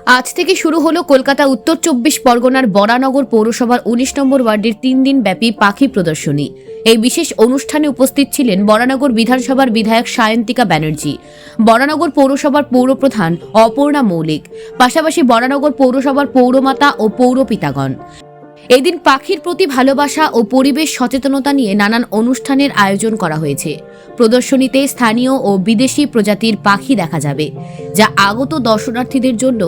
আজ থেকে শুরু হলো কলকাতা উত্তর 24 পরগনার বরানগর পৌরসভার 19 নম্বর ওয়ার্ডের 3 দিন ব্যাপী পাখি প্রদর্শনী। এই বিশেষ অনুষ্ঠানে উপস্থিত ছিলেন বরানগর বিধানসভার বিধায়ক সায়ন্তিকা ব্যানার্জি, বরানগর পৌরসভার পৌরপ্রধান অপর্ণা মৌলিক, পাশাপাশি বরানগর পৌরসভার পৌরমাতা ও পৌরপিতাগণ। এদিন পাখির প্রতি ভালোবাসা ও পরিবেশ সচেতনতা নিয়ে নানান অনুষ্ঠানের আয়োজন করা হয়েছে। প্রদর্শনীতে স্থানীয় ও বিদেশি প্রজাতির পাখি দেখা যাবে, যা আগত দর্শনার্থীদের জন্য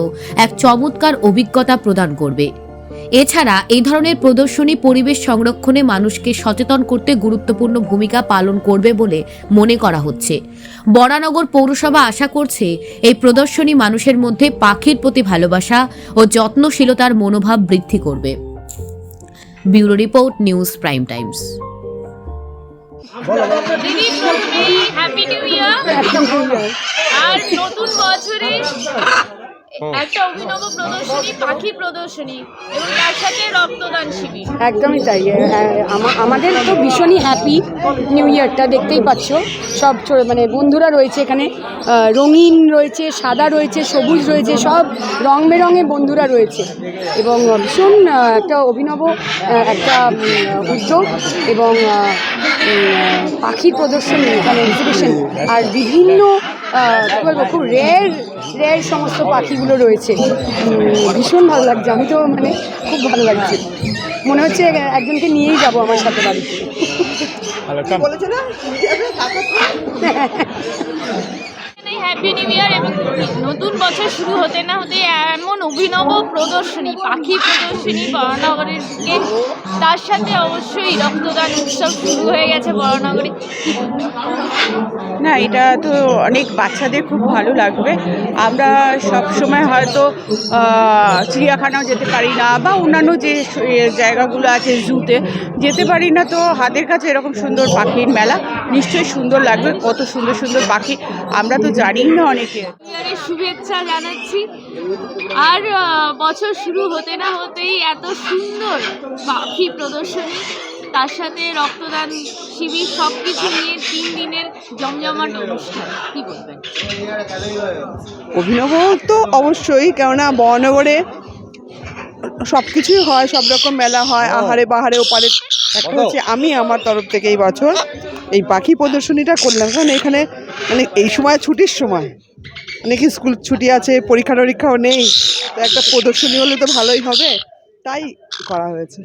এক চমৎকার অভিজ্ঞতা প্রদান করবে। এছাড়া এই ধরনের প্রদর্শনী পরিবেশ সংরক্ষণে মানুষকে সচেতন করতে গুরুত্বপূর্ণ ভূমিকা পালন করবে বলে মনে করা হচ্ছে। বরানগর পৌরসভা আশা করছে এই প্রদর্শনী মানুষের মধ্যে পাখির প্রতি ভালোবাসা ও যত্নশীলতার মনোভাব বৃদ্ধি করবে। Bureau report, news prime Times. দিদি প্রথমেই হ্যাপি নিউ ইয়ার। আর নতুন বছরে একটা অভিনব প্রদর্শনী, পাখি প্রদর্শনী এবং তার সাথে রক্তদান শিবির। একদমই তাই। আমাদের তো ভীষণই হ্যাপি নিউ ইয়ারটা, দেখতেই পাচ্ছ সব মানে বন্ধুরা রয়েছে এখানে, রঙিন রয়েছে, সাদা রয়েছে, সবুজ রয়েছে, সব রং বেরঙে বন্ধুরা রয়েছে এবং ভীষণ একটা অভিনব একটা উদ্যোগ এবং পাখির প্রদর্শনী এখানে এক্সিবিশন আর বিভিন্ন কী বলবো খুব রেয়ার সমস্ত পাখিগুলো রয়েছে। ভীষণ ভালো লাগছে, আমি তো মানে খুব ভালো লাগছে, মনে হচ্ছে একজনকে নিয়েই যাব আমার সাথে বাড়িতে। হ্যাপি নিউ ইয়ার এবং নতুন বছর শুরু হতে না হতে এমন অভিনব প্রদর্শনী, পাখি প্রদর্শনী বরানগরের দিকে, তার সাথে অবশ্যই রক্তদান উৎসব শুরু হয়ে গেছে বরানগরে। না, এটা তো অনেক বাচ্চাদের খুব ভালো লাগবে। আমরা সব সময় হয়তো চিড়িয়াখানাও যেতে পারি না বা অন্যান্য যে জায়গাগুলো আছে জুতে যেতে পারি না, তো হাতের কাছে এরকম সুন্দর পাখির মেলা নিশ্চয়ই সুন্দর লাগবে। কত সুন্দর সুন্দর পাখি আমরা তো জানিই না অনেকে। শুভেচ্ছা জানাচ্ছি। আর বছর শুরু হতে না হতেই এত সুন্দর পাখি প্রদর্শনী, তার সাথে রক্তদান শিবির, সব কিছু নিয়ে 3 দিনের জমজমাট অনুষ্ঠান, কি বলবেন? অভিনব তো অবশ্যই, কেননা বরানগরে সব কিছুই হয়, সব রকম মেলা হয়, আহারে বাহারে ওপারে। একটা হচ্ছে আমি আমার তরফ থেকে এই বছর এই পাখি প্রদর্শনীটা করলাম, কারণ এখানে মানে এই সময় ছুটির সময়, অনেকে স্কুল ছুটি আছে, পরীক্ষা টরীক্ষাও নেই, তো একটা প্রদর্শনী হলে তো ভালোই হবে, তাই করা হয়েছে।